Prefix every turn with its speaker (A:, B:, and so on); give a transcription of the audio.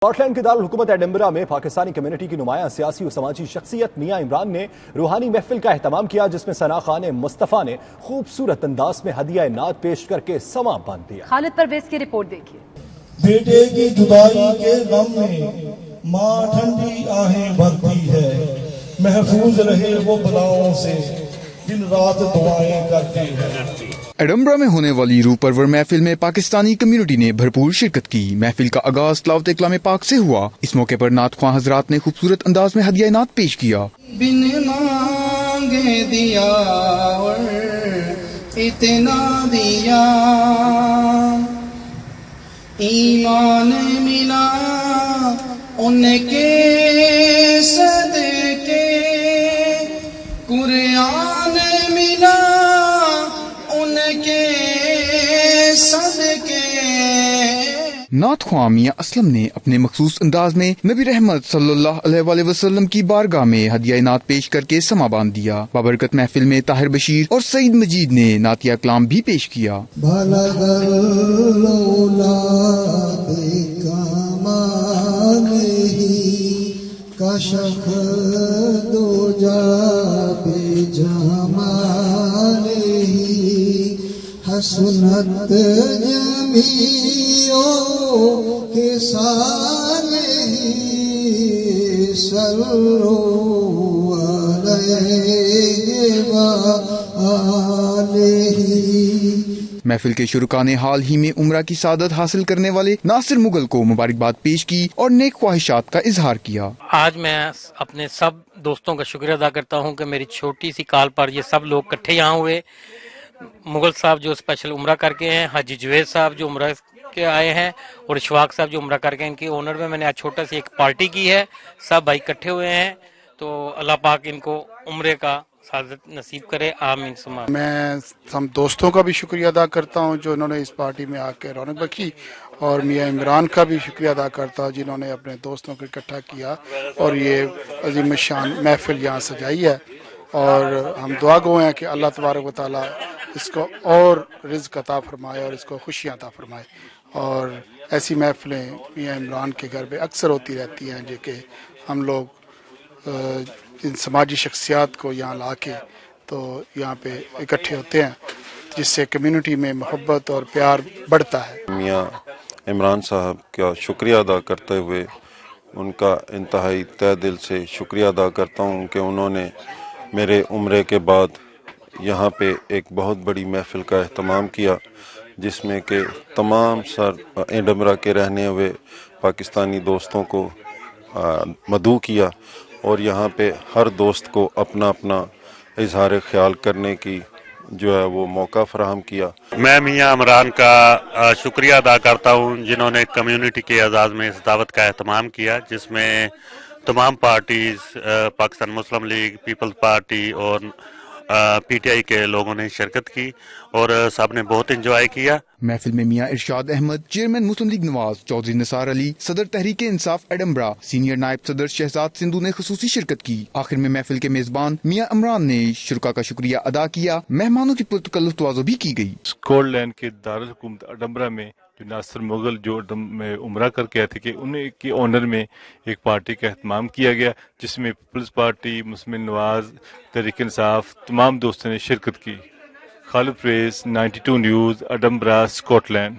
A: Scott land کے دارالحکومت Edinburgh میں پاکستانی کمیونٹی کی نمایاں سیاسی و سماجی شخصیت میاں عمران نے روحانی محفل کا اہتمام کیا، جس میں ثنا خان مصطفیٰ نے خوبصورت انداز میں ہدیہ نعت پیش کر کے سماں باندھ دیا۔
B: خالد پرویز کی رپورٹ دیکھیے۔
C: بیٹے کی جدائی کے غم میں ماں ٹھنڈی آہیں بھرتی ہے، محفوظ رہے وہ بلاؤں سے دن رات دعائیں کرتی ہے۔
D: ایڈنبرا میں ہونے والی روح پرور محفل میں پاکستانی کمیونٹی نے بھرپور شرکت کی۔ محفل کا آغاز تلاوت کلام پاک سے ہوا۔ اس موقع پر نعت خواں حضرات نے خوبصورت انداز میں ہدیہ نعت پیش کیا۔
E: بن مانگے دیا اور اتنا دیا، ایمان ملا ان کے صدقے، قرآن ملا ان کے صدقے۔
D: نعت خواں میاں اسلم نے اپنے مخصوص انداز میں نبی رحمت صلی اللہ علیہ وآلہ وسلم کی بارگاہ میں ہدیہ نعت پیش کر کے سماں باندھ دیا۔ بابرکت محفل میں طاہر بشیر اور سعید مجید نے نعتیہ کلام بھی پیش کیا۔
E: کشف دو جا بے جمال ہی، حسنت جمیعو خصال ہی، صلو علیہ وآلہ۔
D: محفل کے شرکاء نے حال ہی میں عمرہ کی سعادت حاصل کرنے والے ناصر مغل کو مبارکباد پیش کی اور نیک خواہشات کا اظہار کیا۔
F: آج میں اپنے سب دوستوں کا شکریہ ادا کرتا ہوں کہ میری چھوٹی سی کال پر یہ سب لوگ اکٹھے یہاں ہوئے۔ مغل صاحب جو اسپیشل عمرہ کر کے ہیں، حاجی جوید صاحب جو عمرہ کے آئے ہیں، اور اشفاق صاحب جو عمرہ کر کے، ان کی آنر میں نے آج چھوٹا سی ایک پارٹی کی ہے۔ سب بھائی اکٹھے ہوئے ہیں، تو اللہ پاک ان کو عمرے کا سعادت نصیب کرے، آمین ثم آمین۔
G: میں ہم دوستوں کا بھی شکریہ ادا کرتا ہوں جو انہوں نے اس پارٹی میں آ کے رونق بخشی، اور میاں عمران کا بھی شکریہ ادا کرتا ہوں جنہوں نے اپنے دوستوں کو اکٹھا کیا اور یہ عظیم الشان محفل یہاں سجائی ہے۔ اور ہم دعا گو ہیں کہ اللہ تبارک و تعالیٰ اس کو اور رزق عطا فرمائے اور اس کو خوشیاں عطا فرمائے۔ اور ایسی محفلیں میاں عمران کے گھر پہ اکثر ہوتی رہتی ہیں، جو کہ ہم لوگ ان سماجی شخصیات کو یہاں لا کے تو یہاں پہ اکٹھے ہوتے ہیں، جس سے کمیونٹی میں محبت اور پیار بڑھتا ہے۔
H: میاں عمران صاحب کا شکریہ ادا کرتے ہوئے ان کا انتہائی تہ دل سے شکریہ ادا کرتا ہوں کہ انہوں نے میرے عمرے کے بعد یہاں پہ ایک بہت بڑی محفل کا اہتمام کیا، جس میں کہ تمام سر ایڈنبرا کے رہنے ہوئے پاکستانی دوستوں کو مدعو کیا، اور یہاں پہ ہر دوست کو اپنا اپنا اظہار خیال کرنے کی جو ہے وہ موقع فراہم کیا۔
I: میں میاں عمران کا شکریہ ادا کرتا ہوں جنہوں نے کمیونٹی کے اعزاز میں اس دعوت کا اہتمام کیا، جس میں تمام پارٹیز، پاکستان مسلم لیگ، پیپلز پارٹی اور پی ٹی آئی کے لوگوں نے شرکت کی، اور سب نے بہت انجوائے کیا۔
D: محفل میں میاں ارشاد احمد، چیئرمین مسلم لیگ نواز، چودھری نثار علی، صدر تحریک انصاف ایڈنبرا، سینئر نائب صدر شہزاد سندھو نے خصوصی شرکت کی۔ آخر میں محفل کے میزبان میاں عمران نے شرکاء کا شکریہ ادا کیا۔ مہمانوں کی پرتکلف توازو بھی کی گئی۔
J: اسکاٹ لینڈ کے دارالحکومت ایڈنبرا میں جو ناصر مغل جو میں عمرہ کر کے آئے تھے، کہ انہیں کی آنر میں ایک پارٹی کا اہتمام کیا گیا، جس میں پیپلز پارٹی، مسلم نواز، تحریک انصاف، تمام دوستوں نے شرکت کی۔ Khalid Pervez, 92 news, Edinburgh, Scott land.